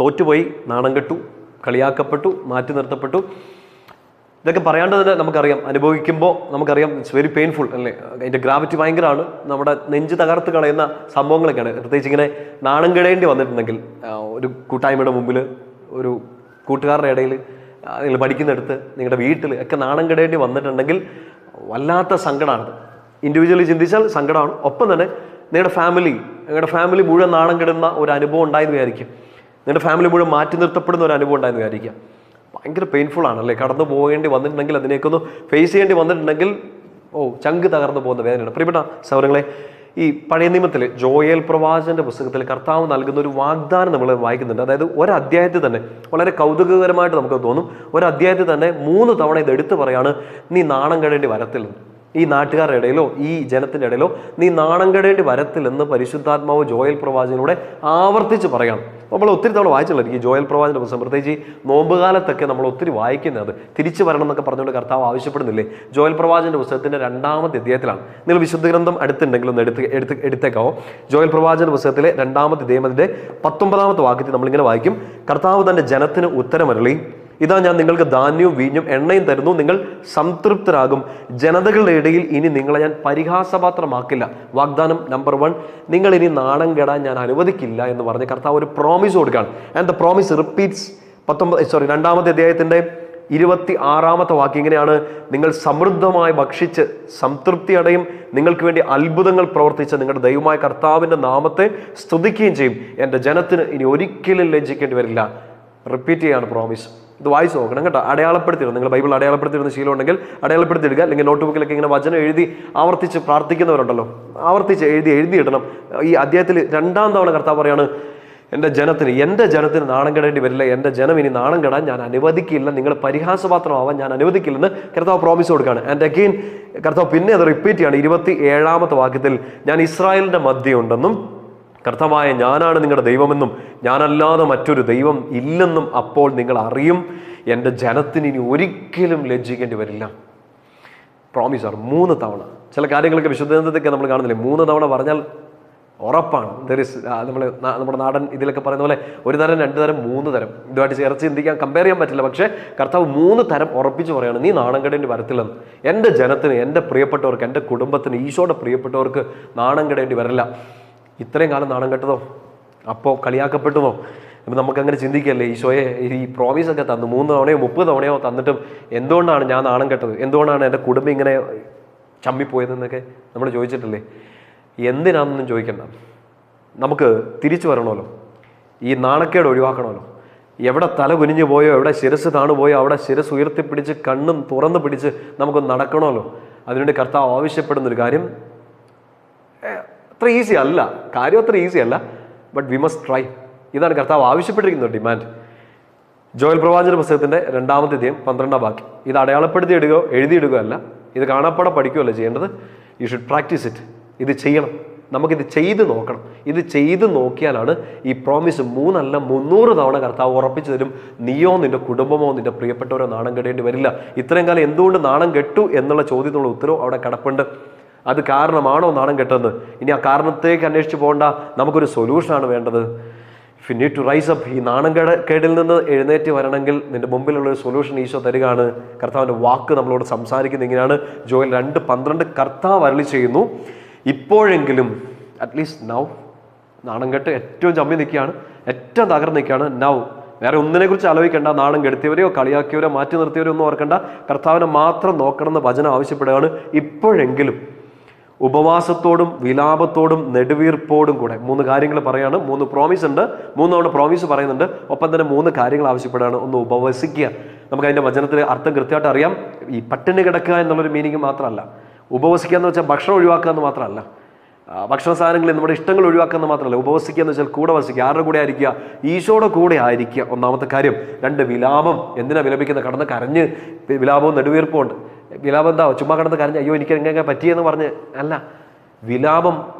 തോറ്റുപോയി, നാണം കെട്ടു, കളിയാക്കപ്പെട്ടു, മാറ്റി നിർത്തപ്പെട്ടു. ഇതൊക്കെ പറയാണ്ടത് നമുക്കറിയാം, അനുഭവിക്കുമ്പോൾ നമുക്കറിയാം ഇറ്റ്സ് വെരി പെയിൻഫുൾ അല്ലേ. അതിൻ്റെ ഗ്രാവിറ്റി ഭയങ്കരമാണ്, നമ്മുടെ നെഞ്ച് തകർത്ത് കളയുന്ന സംഭവങ്ങളൊക്കെയാണ്. പ്രത്യേകിച്ച് ഇങ്ങനെ നാണം കെടേണ്ടി വന്നിട്ടുണ്ടെങ്കിൽ, ഒരു കൂട്ടായ്മയുടെ മുമ്പിൽ, ഒരു കൂട്ടുകാരുടെ ഇടയിൽ, നിങ്ങൾ പഠിക്കുന്നിടത്ത്, നിങ്ങളുടെ വീട്ടിൽ ഒക്കെ നാണം കെടേണ്ടി വന്നിട്ടുണ്ടെങ്കിൽ വല്ലാത്ത സങ്കടമാണ്. ഇൻഡിവിജ്വലി ചിന്തിച്ചാൽ സങ്കടമാണ്. ഒപ്പം തന്നെ നിങ്ങളുടെ ഫാമിലി മുഴുവൻ നാണം കെടുന്ന ഒരു അനുഭവം ഉണ്ടായെന്ന് വിചാരിക്കും. നിങ്ങളുടെ ഫാമിലി മുഴുവൻ മാറ്റി നിർത്തപ്പെടുന്ന ഒരു അനുഭവം ഉണ്ടായെന്ന് വിചാരിക്കുക. ഭയങ്കര പെയിൻഫുൾ ആണല്ലേ. കടന്നു പോകേണ്ടി വന്നിട്ടുണ്ടെങ്കിൽ, അതിനേക്കൊന്ന് ഫേസ് ചെയ്യേണ്ടി വന്നിട്ടുണ്ടെങ്കിൽ ചങ്ക് തകർന്നു പോകുന്ന വേദനയാണ്. പ്രിയപ്പെട്ട സഹോദരങ്ങളെ, ഈ പഴയ നിയമത്തിൽ ജോയേൽ പ്രവാചകന്റെ പുസ്തകത്തിൽ കർത്താവ് നൽകുന്ന ഒരു വാഗ്ദാനം നമ്മൾ വായിക്കുന്നുണ്ട്. അതായത് ഒരധ്യായത്തിൽ തന്നെ വളരെ കൗതുകകരമായിട്ട് നമുക്ക് തോന്നും. ഒരധ്യായത്തിൽ തന്നെ 3 തവണ ഇത് എടുത്തു പറയാണ്, നീ നാണം കെടേണ്ടി വരത്തില്ല. ഈ നാട്ടുകാരുടെ ഇടയിലോ ഈ ജനത്തിൻ്റെ ഇടയിലോ നീ നാണം കെടേണ്ടി വരത്തില്ലെന്ന് പരിശുദ്ധാത്മാവ് ജോയേൽ പ്രവാചകനിലൂടെ ആവർത്തിച്ച് പറയണം. നമ്മൾ ഒത്തിരി തവണ വായിച്ചുള്ളത് ഈ ജോയേൽ പ്രവാചകന്റെ പുസ്തകം, പ്രത്യേകിച്ച് നോമ്പ് കാലത്തൊക്കെ നമ്മൾ ഒത്തിരി വായിക്കുന്നത് തിരിച്ചു വരണം എന്നൊക്കെ പറഞ്ഞുകൊണ്ട് കർത്താവ് ആവശ്യപ്പെടുന്നില്ലേ. ജോയേൽ പ്രവാചകന്റെ പുസ്തകത്തിന്റെ 2-ാമത്തെ അധ്യായത്തിലാണ്. നിങ്ങൾ വിശുദ്ധ ഗ്രന്ഥം അടുത്തുണ്ടെങ്കിൽ ഒന്ന് എടുത്തേക്കാവോ. ജോയേൽ പ്രവാചകന്റെ പുസ്തകത്തിലെ 2-ാമത്തെ അധ്യായം അതിന്റെ 19-ാമത്തെ വാക്യത്തിൽ നമ്മളിങ്ങനെ വായിക്കും, കർത്താവ് തന്റെ ജനത്തിന് ഉത്തരമരുളി, ഇതാ ഞാൻ നിങ്ങൾക്ക് ധാന്യവും വീഞ്ഞും എണ്ണയും തരുന്നു, നിങ്ങൾ സംതൃപ്തരാകും. ജനതകളുടെ ഇടയിൽ ഇനി നിങ്ങളെ ഞാൻ പരിഹാസപാത്രമാക്കില്ല. വാഗ്ദാനം നമ്പർ 1, നിങ്ങൾ ഇനി നാണം കെടാൻ ഞാൻ അനുവദിക്കില്ല എന്ന് പറഞ്ഞ് കർത്താവ് ഒരു പ്രോമിസ് കൊടുക്കുകയാണ്. ആൻഡ് ദ പ്രോമിസ് റിപ്പീറ്റ്സ് 2-ാമത്തെ അധ്യായത്തിന്റെ 26-ാമത്തെ വാക്യം ഇങ്ങനെയാണ്, നിങ്ങൾ സമൃദ്ധമായി ഭക്ഷിച്ച് സംതൃപ്തി അടയും, നിങ്ങൾക്ക് വേണ്ടി അത്ഭുതങ്ങൾ പ്രവർത്തിച്ച് നിങ്ങളുടെ ദൈവമായ കർത്താവിൻ്റെ നാമത്തെ സ്തുതിക്കുകയും ചെയ്യും. എൻ്റെ ജനത്തിന് ഇനി ഒരിക്കലും ലജ്ജിക്കേണ്ടി വരില്ല. റിപ്പീറ്റ് ചെയ്യാണ് പ്രോമിസ്. ഇത് വായിച്ച് നോക്കണം കേട്ടോ. അടയാളപ്പെടുത്തിയിടും. നിങ്ങൾ ബൈബിൾ അടയാളപ്പെടുത്തിയിടുന്ന ശീലം ഉണ്ടെങ്കിൽ അടയാളപ്പെടുത്തിയിടുക. അല്ലെങ്കിൽ നോട്ട് ബുക്കിലൊക്കെ ഇങ്ങനെ വചനം എഴുതി ആവർത്തിച്ച് പ്രാർത്ഥിക്കുന്നവരുണ്ടല്ലോ, ആവർത്തിച്ച് എഴുതിയിടണം. ഈ അധ്യായത്തിൽ 2-ാം തവണ കർത്താവ് പറയാണ്, എൻ്റെ ജനത്തിന് നാണം കെടേണ്ടി വരില്ല, എൻ്റെ ജനം ഇനി നാണം കെടാൻ ഞാൻ അനുവദിക്കില്ല, നിങ്ങൾ പരിഹാസപാത്രമാവാൻ ഞാൻ അനുവദിക്കില്ലെന്ന് കർത്താവ് പ്രോമിസ് കൊടുക്കുകയാണ്. ആൻഡ് അഗെയിൻ കർത്താവ് പിന്നെ അത് റിപ്പീറ്റ് ചെയ്യാണ് 27-ാമത്തെ വാക്യത്തിൽ, ഞാൻ ഇസ്രായേലിൻ്റെ മധ്യേ ഉണ്ടെന്നും കർത്താവായ ഞാനാണ് നിങ്ങളുടെ ദൈവമെന്നും ഞാനല്ലാതെ മറ്റൊരു ദൈവം ഇല്ലെന്നും അപ്പോൾ നിങ്ങൾ അറിയും. എൻ്റെ ജനത്തിന് ഇനി ഒരിക്കലും ലജ്ജിക്കേണ്ടി വരില്ല. പ്രോമിസാണ് 3 തവണ. ചില കാര്യങ്ങളൊക്കെ വിശുദ്ധീകരണത്തൊക്കെ നമ്മൾ കാണുന്നില്ലേ, 3 തവണ പറഞ്ഞാൽ ഉറപ്പാണ്. നമ്മുടെ നാടൻ ഇതിലൊക്കെ പറയുന്ന പോലെ 1 തരം 2 തരം 3 തരം ഇതുമായിട്ട് ചേർത്ത് ചിന്തിക്കാൻ കമ്പയർ ചെയ്യാൻ പറ്റില്ല. പക്ഷേ കർത്താവ് 3 തരം ഉറപ്പിച്ച് പറയാണ്, നീ നാണം കെടേണ്ടി വരത്തില്ലെന്ന്. എൻ്റെ ജനത്തിന്, എൻ്റെ പ്രിയപ്പെട്ടവർക്ക്, എൻ്റെ കുടുംബത്തിന്, ഈശോയുടെ പ്രിയപ്പെട്ടവർക്ക് നാണം കെടേണ്ടി വരില്ല. ഇത്രയും കാലം നാണം കെട്ടതോ, അപ്പോൾ കളിയാക്കപ്പെട്ടതോ, അപ്പം നമുക്കങ്ങനെ ചിന്തിക്കല്ലേ, ഈശോയെ ഈ പ്രോമിസൊക്കെ തന്നു 3 തവണയോ 30 തവണയോ തന്നിട്ടും എന്തുകൊണ്ടാണ് ഞാൻ നാണം കെട്ടത്, എന്തുകൊണ്ടാണ് എൻ്റെ കുടുംബം ഇങ്ങനെ ചമ്മിപ്പോയതെന്നൊക്കെ നമ്മൾ ചോദിച്ചിട്ടില്ലേ. എന്തിനാണെന്നൊന്നും ചോദിക്കണ്ട, നമുക്ക് തിരിച്ചു വരണമല്ലോ, ഈ നാണക്കേട് ഒഴിവാക്കണമല്ലോ. എവിടെ തല കുനിഞ്ഞു പോയോ, എവിടെ ശിരസ് താണുപോയോ അവിടെ ശിരസ് ഉയർത്തിപ്പിടിച്ച് കണ്ണും തുറന്ന് പിടിച്ച് നമുക്ക് നടക്കണമല്ലോ. അതിനുവേണ്ടി കർത്താവ് ആവശ്യപ്പെടുന്നൊരു കാര്യം അത്ര ഈസി അല്ല, ബട്ട് വി മസ്റ്റ് ട്രൈ. ഇതാണ് കർത്താവ് ആവശ്യപ്പെട്ടിരിക്കുന്ന ഡിമാൻഡ്. ജോയൽ പ്രവാചകന്റെ പുസ്തകത്തിന്റെ 2-ാമത്തെ അധ്യായം 12-ാം വാക്യം. ഇത് അടയാളപ്പെടുത്തി ഇടുകയോ എഴുതിയിടുകയോ അല്ല, ഇത് കാണാപ്പാടെ പഠിക്കുകയല്ല ചെയ്യേണ്ടത്. You should practice it. ഇത് ചെയ്യണം, നമുക്കിത് ചെയ്ത് നോക്കണം. ഇത് ചെയ്ത് നോക്കിയാലാണ് ഈ പ്രോമിസ് 3 അല്ല 300 തവണ കർത്താവ് ഉറപ്പിച്ചു തരും, നീയോ നിന്റെ കുടുംബമോ നിന്റെ പ്രിയപ്പെട്ടവരോ നാണം കെടേണ്ടി വരില്ല. ഇത്രയും കാലം എന്തുകൊണ്ട് നാണം കെട്ടു എന്നുള്ള ചോദ്യത്തിനുള്ള ഉത്തരവും അവിടെ കിടപ്പുണ്ട്. അത് കാരണമാണോ നാണം കെട്ടെന്ന്? ഇനി ആ കാരണത്തേക്ക് അന്വേഷിച്ച് പോകണ്ട, നമുക്കൊരു സൊല്യൂഷനാണ് വേണ്ടത്. If you need to rise up, ഈ നാണം കേടിൽ നിന്ന് എഴുന്നേറ്റ് വരണമെങ്കിൽ നിന്റെ മുമ്പിലുള്ളൊരു സൊല്യൂഷൻ ഈശോ തരികയാണ്. കർത്താവിൻ്റെ വാക്ക് നമ്മളോട് സംസാരിക്കുന്നത് ഇങ്ങനെയാണ്. ജോയൽ 2:12 കർത്താവ് അരുളി ചെയ്യുന്നു, ഇപ്പോഴെങ്കിലും അറ്റ്ലീസ്റ്റ് നൗ, നാണം കെട്ട് ഏറ്റവും ചമ്മി നിൽക്കുകയാണ്, ഏറ്റവും തകർന്ന് നിൽക്കുകയാണ്. നൗ വേറെ ഒന്നിനെ കുറിച്ച് ആലോചിക്കേണ്ട, നാണം കെടുത്തിയവരെയോ കളിയാക്കിയവരോ മാറ്റി നിർത്തിയവരോ ഒന്നും ഓർക്കേണ്ട, കർത്താവിനെ മാത്രം നോക്കണം എന്ന് വചനം ആവശ്യപ്പെടുകയാണ്. ഇപ്പോഴെങ്കിലും ഉപവാസത്തോടും വിലാപത്തോടും നെടുവീർപ്പോടും കൂടെ 3 കാര്യങ്ങൾ പറയാണ്. 3 പ്രോമിസ് ഉണ്ട്, 3 തവണ പ്രോമിസ് പറയുന്നുണ്ട്. ഒപ്പം തന്നെ 3 കാര്യങ്ങൾ ആവശ്യപ്പെടുകയാണ്. ഒന്ന് ഉപവസിക്കുക. നമുക്ക് അതിൻ്റെ വചനത്തിൽ അർത്ഥം കൃത്യമായിട്ട് അറിയാം. ഈ പട്ടിണി കിടക്കുക എന്നുള്ളൊരു മീനിങ് മാത്രമല്ല. ഉപവസിക്കുക എന്ന് വെച്ചാൽ ഭക്ഷണം ഒഴിവാക്കുക എന്ന് മാത്രമല്ല, ഭക്ഷണ സാധനങ്ങളിൽ നമ്മുടെ ഇഷ്ടങ്ങൾ ഒഴിവാക്കുക എന്ന് മാത്രമല്ല. ഉപവസിക്കുക എന്ന് വെച്ചാൽ കൂടെ വസിക്കുക. ആരുടെ കൂടെ ആയിരിക്കുക? ഈശോയുടെ കൂടെ ആയിരിക്കുക, ഒന്നാമത്തെ കാര്യം. 2 വിലാപം. എന്തിനാ വിലപിക്കുന്നത്? കടന്ന് കരഞ്ഞ് വിലാപവും നെടുവീർപ്പും ഉണ്ട്. വിലാപം എന്താ? ചുമ്മാ കടന്ന് കരഞ്ഞ് അയ്യോ എനിക്ക് എങ്ങനെ പറ്റിയെന്ന് പറഞ്ഞ് അല്ല. വിലാപം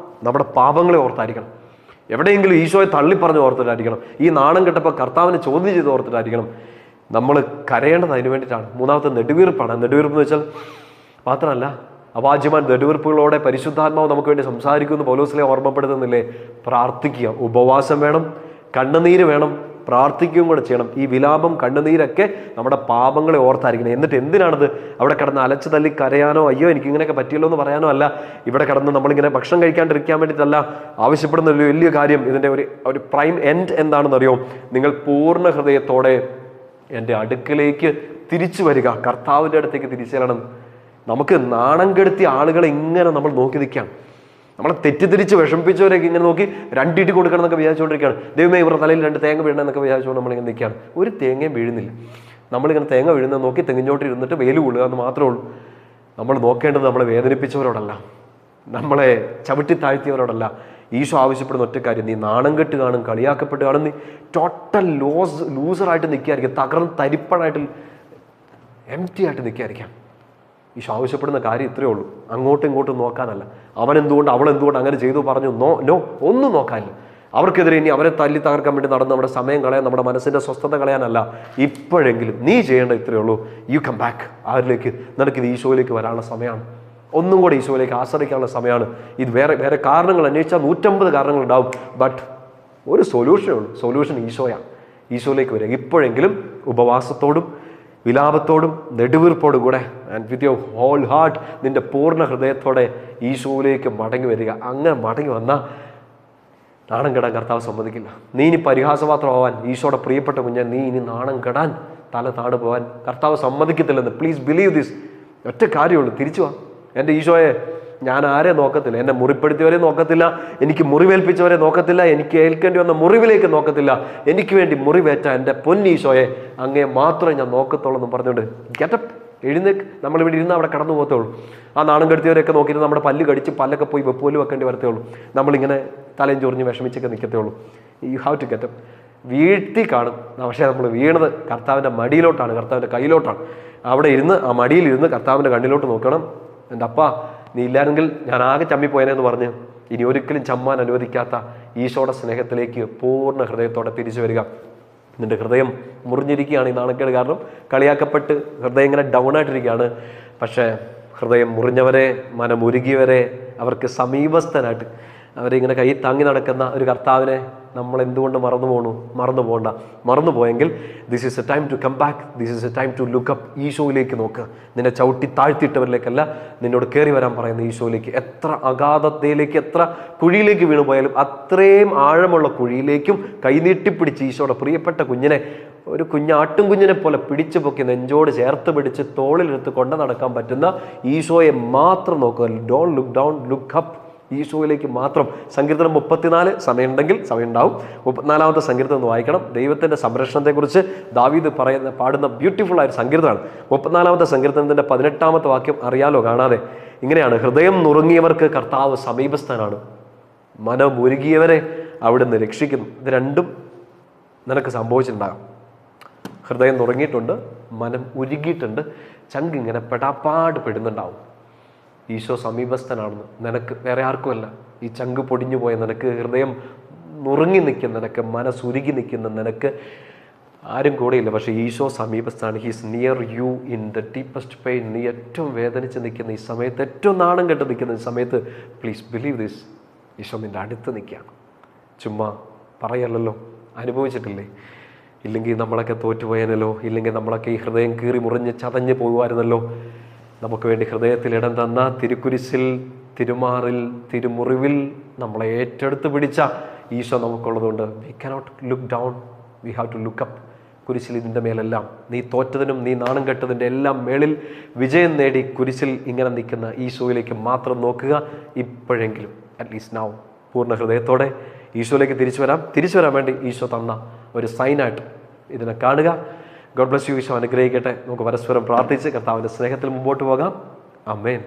നമ്മുടെ പാപങ്ങളെ ഓർത്തായിരിക്കണം. എവിടെയെങ്കിലും ഈശോയെ തള്ളിപ്പറഞ്ഞ് ഓർത്തിട്ടായിരിക്കണം. ഈ നാണം കെട്ടപ്പോൾ കർത്താവിനെ ചോദ്യം ചെയ്ത് ഓർത്തിട്ടായിരിക്കണം. നമ്മൾ കരയേണ്ടത് അതിന് വേണ്ടിയിട്ടാണ്. 3ാമത്തെ നെടുവീർപ്പാണ്. നെടുവീർപ്പ് എന്ന് വെച്ചാൽ മാത്രമല്ല, അവാജ്യമായ നെടുവീർപ്പുകളോടെ പരിശുദ്ധാത്മാവ് നമുക്ക് വേണ്ടി സംസാരിക്കുമെന്ന് പൗലോസിലെ ഓർമ്മപ്പെടുത്തുന്നില്ലേ? പ്രാർത്ഥിക്കുക, ഉപവാസം വേണം, കണ്ണുനീര് വേണം, പ്രാർത്ഥിക്കുകയും കൂടെ ചെയ്യണം. ഈ വിലാപം കണ്ണുനീരൊക്കെ നമ്മുടെ പാപങ്ങളെ ഓർത്തായിരിക്കണം. എന്നിട്ട് എന്തിനാണത്? അവിടെ കിടന്ന് അലച്ചു തല്ലി കരയാനോ അയ്യോ എനിക്ക് ഇങ്ങനെയൊക്കെ പറ്റിയല്ലോ എന്ന് പറയാനോ അല്ല. ഇവിടെ കിടന്ന് നമ്മളിങ്ങനെ ഭക്ഷണം കഴിക്കാണ്ടിരിക്കാൻ വേണ്ടിയിട്ടല്ല ആവശ്യപ്പെടുന്ന ഒരു വലിയ കാര്യം. ഇതിൻ്റെ ഒരു പ്രൈം എൻഡ് എന്താണെന്നറിയോ? നിങ്ങൾ പൂർണ്ണ ഹൃദയത്തോടെ എൻ്റെ അടുക്കലേക്ക് തിരിച്ചു വരിക, കർത്താവിൻ്റെ അടുത്തേക്ക് തിരിച്ചു ചെല്ലണം. നമുക്ക് നാണം കെടുത്തിയ ആളുകളെ ഇങ്ങനെ നമ്മൾ നോക്കി നിൽക്കുകയാണ്. നമ്മളെ തെറ്റിദ്ധരിച്ച് വിഷമിപ്പിച്ചവരൊക്കെ ഇങ്ങനെ നോക്കി രണ്ടിട്ട് കൊടുക്കണം എന്നൊക്കെ വിചാരിച്ചുകൊണ്ടിരിക്കുകയാണ്. ദൈവമേ ഇവരുടെ തലയിൽ 2 തേങ്ങ വീഴണം എന്നൊക്കെ വിചാരിച്ചുകൊണ്ട് നമ്മളിങ്ങനെ നിൽക്കുകയാണ്. ഒരു തേങ്ങയും വീഴുന്നില്ല. നമ്മളിങ്ങനെ തേങ്ങ വീഴുന്നത് നോക്കി തെങ്ങിഞ്ഞോട്ട് ഇരുന്നിട്ട് വെയിൽ കൊള്ളുക എന്ന് മാത്രമേ ഉള്ളൂ. നമ്മൾ നോക്കേണ്ടത് നമ്മളെ വേദനിപ്പിച്ചവരോടല്ല, നമ്മളെ ചവിട്ടി താഴ്ത്തിയവരോടല്ല. ഈശോ ആവശ്യപ്പെടുന്ന ഒറ്റ കാര്യം, നീ നാണം കെട്ട് കാണും, കളിയാക്കപ്പെട്ട് കാണും, നീ ടോട്ടൽ ലൂസറായിട്ട് നിൽക്കുകയായിരിക്കും, തകർന്ന് തരിപ്പണായിട്ട് എംപ്റ്റി ആയിട്ട് നിൽക്കുകയായിരിക്കാം. ഈശോ ആവശ്യപ്പെടുന്ന കാര്യം ഇത്രയേ ഉള്ളൂ. അങ്ങോട്ടും ഇങ്ങോട്ടും നോക്കാനല്ല. അവൻ എന്തുകൊണ്ട് അവൾ എന്തുകൊണ്ട് അങ്ങനെ ചെയ്തു പറഞ്ഞു നോ ഒന്നും നോക്കാനില്ല. അവർക്കെതിരെ ഇനി അവരെ തല്ലി തകർക്കാൻ വേണ്ടി നടന്ന് നമ്മുടെ സമയം കളയാൻ, നമ്മുടെ മനസ്സിൻ്റെ സ്വസ്ഥത കളയാനല്ല. ഇപ്പോഴെങ്കിലും നീ ചെയ്യേണ്ട ഇത്രയേ ഉള്ളൂ, യു കം ബാക്ക്. ആരിലേക്ക്? നിനക്കിത് ഈശോയിലേക്ക് വരാനുള്ള സമയമാണ്. ഒന്നും കൂടെ ഈശോയിലേക്ക് ആശ്രയിക്കാനുള്ള സമയമാണ്. ഇത് വേറെ കാരണങ്ങൾ അന്വേഷിച്ചാൽ 150 കാരണങ്ങൾ ഉണ്ടാവും. ബട്ട് ഒരു സൊല്യൂഷനേ ഉള്ളൂ. സൊല്യൂഷൻ ഈശോയാണ്. ഈശോയിലേക്ക് വരിക. ഇപ്പോഴെങ്കിലും ഉപവാസത്തോടും വിലാപത്തോടും നെടുവീർപ്പോടും കൂടെ and with your whole heart, നിന്റെ പൂർണ്ണ ഹൃദയത്തോടെ ഈശോയിലേക്ക് മടങ്ങി വരിക. അങ്ങനെ മടങ്ങി വന്നാൽ നാണം കെടാൻ കർത്താവ് സമ്മതിക്കില്ല. നീ ഇനി പരിഹാസപാത്രമാവാൻ, ഈശോയുടെ പ്രിയപ്പെട്ട കുഞ്ഞാൻ, നീ ഇനി നാണം കെടാൻ, തല താട് പോകാൻ കർത്താവ് സമ്മതിക്കത്തില്ലെന്ന്. Please believe this. ഒറ്റ കാര്യമുള്ളൂ, തിരിച്ചു വാ. എൻ്റെ ഈശോയെ, ഞാൻ ആരെ നോക്കത്തില്ല, എന്നെ മുറിപ്പെടുത്തിയവരെ നോക്കത്തില്ല, എനിക്ക് മുറിവേൽപ്പിച്ചവരെ നോക്കത്തില്ല, എനിക്ക് ഏൽക്കേണ്ടി വന്ന മുറിവിലേക്ക് നോക്കത്തില്ല, എനിക്ക് വേണ്ടി മുറിവേറ്റ എൻ്റെ പൊന്നീശോയെ അങ്ങേ മാത്രമേ ഞാൻ നോക്കത്തുള്ളൂ എന്ന് പറഞ്ഞുകൊണ്ട് ഗെറ്റപ്പ്, എഴുന്നേക്ക്. നമ്മളിവിടെ ഇരുന്ന് അവിടെ കടന്നു പോകത്തേ ഉള്ളൂ. ആ നാണം കെടുത്തിയവരൊക്കെ നോക്കിയിട്ട് നമ്മുടെ പല്ല് കടിച്ച് പല്ലൊക്കെ പോയി വെപ്പോലും വെക്കേണ്ടി വരത്തേ ഉള്ളൂ. നമ്മളിങ്ങനെ തലയും ചൊറിഞ്ഞ് വിഷമിച്ചൊക്കെ നിൽക്കത്തേ ഉള്ളൂ. You have to get up. വീഴ്ത്തി കാണും, പക്ഷേ നമ്മൾ വീണത് കർത്താവിൻ്റെ മടിയിലോട്ടാണ്, കർത്താവിൻ്റെ കയ്യിലോട്ടാണ്. അവിടെ ഇരുന്ന് ആ മടിയിലിരുന്ന് കർത്താവിൻ്റെ കണ്ണിലോട്ട് നോക്കണം. എൻ്റെ അപ്പ, നീ ഇല്ലായെങ്കിൽ ഞാൻ ആകെ ചമ്മിപ്പോയനെന്ന് പറഞ്ഞ് ഇനി ഒരിക്കലും ചമ്മാൻ അനുവദിക്കാത്ത ഈശോയുടെ സ്നേഹത്തിലേക്ക് പൂർണ്ണ ഹൃദയത്തോടെ തിരിച്ചു വരിക. നിന്റെ ഹൃദയം മുറിഞ്ഞിരിക്കുകയാണ് ഈ നാണക്കേട് കാരണം. കളിയാക്കപ്പെട്ട് ഹൃദയം ഇങ്ങനെ ഡൗൺ ആയിട്ടിരിക്കുകയാണ്. പക്ഷേ ഹൃദയം മുറിഞ്ഞവരെ, മനമുരുകിയവരെ, അവർക്ക് സമീപസ്ഥനായിട്ട് അവരെ ഇങ്ങനെ കൈ താങ്ങി നടക്കുന്ന ഒരു കർത്താവിനെ നമ്മൾ എന്തുകൊണ്ട് മറന്നു പോകണ്ട. മറന്നുപോയെങ്കിൽ this is a time to come back, this is a time to look up. ഈശോയിലേക്ക് നോക്ക്. നിന്നെ ചവിട്ടി താഴ്ത്തിയിട്ടവരിലേക്കല്ല, നിന്നോട് കയറി വരാൻ പറയുന്ന ഈശോയിലേക്ക്. എത്ര അഗാധതയിലേക്ക്, എത്ര കുഴിയിലേക്ക് വീണു പോയാലും അത്രയും ആഴമുള്ള കുഴിയിലേക്കും കൈനീട്ടിപ്പിടിച്ച് ഈശോയുടെ പ്രിയപ്പെട്ട കുഞ്ഞിനെ, ഒരു ആട്ടും കുഞ്ഞിനെ പോലെ പിടിച്ചു പൊക്കി നെഞ്ചോട് ചേർത്ത് പിടിച്ച് തോളിലെടുത്ത് കൊണ്ടു നടക്കാൻ പറ്റുന്ന ഈശോയെ മാത്രം നോക്കുക. Don't look down, look up. ഈശോയിലേക്ക് മാത്രം. സങ്കീർത്തനം 34, സമയമുണ്ടെങ്കിൽ സമയം ഉണ്ടാവും, 34-ാമത്തെ സങ്കീർത്തനം ഒന്ന് വായിക്കണം. ദൈവത്തിൻ്റെ സംരക്ഷണത്തെക്കുറിച്ച് ദാവീദ് പാടുന്ന ബ്യൂട്ടിഫുൾ ആയ സങ്കീർത്തനമാണ്. 34-ാമത്തെ സങ്കീർത്തനത്തിൻ്റെ 18-ാമത്തെ വാക്യം അറിയാലോ കാണാതെ. ഇങ്ങനെയാണ്: ഹൃദയം നുറുങ്ങിയവർക്ക് കർത്താവ് സമീപസ്ഥനാണ്, മനമുരുകിയവരെ അവിടുന്ന് രക്ഷിക്കുന്നു. ഇത് രണ്ടും നിനക്ക് സംഭവിച്ചിട്ടുണ്ടാകും. ഹൃദയം നുറുങ്ങിയിട്ടുണ്ട്, മനം ഉരുകിയിട്ടുണ്ട്, ചങ്ക് ഇങ്ങനെ പെടാപ്പാട് പെടുന്നുണ്ടാവും. ഈശോ സമീപസ്ഥനാണെന്ന് നിനക്ക്, വേറെ ആർക്കുമല്ല. ഈ ചങ്ക് പൊടിഞ്ഞു പോയ നിനക്ക്, ഹൃദയം നുറുങ്ങി നിൽക്കുന്ന നിനക്ക്, മനസ്സുരുകി നിൽക്കുന്ന നിനക്ക് ആരും കൂടെയില്ല. പക്ഷേ ഈശോ സമീപസ്ഥാണ്. He's near you in the deepest pain. നീ ഏറ്റവും വേദനിച്ച് നിൽക്കുന്ന ഈ സമയത്ത്, ഏറ്റവും നാണം കെട്ട് നിൽക്കുന്ന ഈ സമയത്ത്, പ്ലീസ് ബിലീവ് ദിസ്, ഈശോ നിൻ്റെ അടുത്ത് നിൽക്കുകയാണ്. ചുമ്മാ പറയല്ലല്ലോ, അനുഭവിച്ചിട്ടില്ലേ? ഇല്ലെങ്കിൽ നമ്മളൊക്കെ തോറ്റുപോയാനല്ലോ, ഇല്ലെങ്കിൽ നമ്മളൊക്കെ ഈ ഹൃദയം കീറി മുറിഞ്ഞ് ചതഞ്ഞ് പോകുമായിരുന്നല്ലോ. നമുക്ക് വേണ്ടി ഹൃദയത്തിൽ ഇടം തന്ന, തിരുക്കുരിശിൽ, തിരുമാറിൽ, തിരുമുറിവിൽ നമ്മളെ ഏറ്റെടുത്ത് പിടിച്ച ഈശോ നമുക്കുള്ളതുകൊണ്ട് we cannot look down, we have to look up. കുരിശിൽ ഇതിൻ്റെ മേലെല്ലാം, നീ തോറ്റതിനും നീ നാണം കെട്ടതിൻ്റെ എല്ലാം മേളിൽ വിജയം നേടി കുരിശിൽ ഇങ്ങനെ നിൽക്കുന്ന ഈശോയിലേക്ക് മാത്രം നോക്കുക. ഇപ്പോഴെങ്കിലും അറ്റ്ലീസ്റ്റ് നൗ പൂർണ്ണ ഹൃദയത്തോടെ ഈശോയിലേക്ക് തിരിച്ചു വരാൻ വേണ്ടി ഈശോ തന്ന ഒരു സൈനായിട്ട് ഇതിനെ കാണുക. God bless you. ഈശോ അനുഗ്രഹിക്കട്ടെ. നമുക്ക് പരസ്പരം പ്രാർത്ഥിച്ച് കർത്താവിൻ്റെ സ്നേഹത്തിൽ മുമ്പോട്ട് പോകാം. ആമേൻ.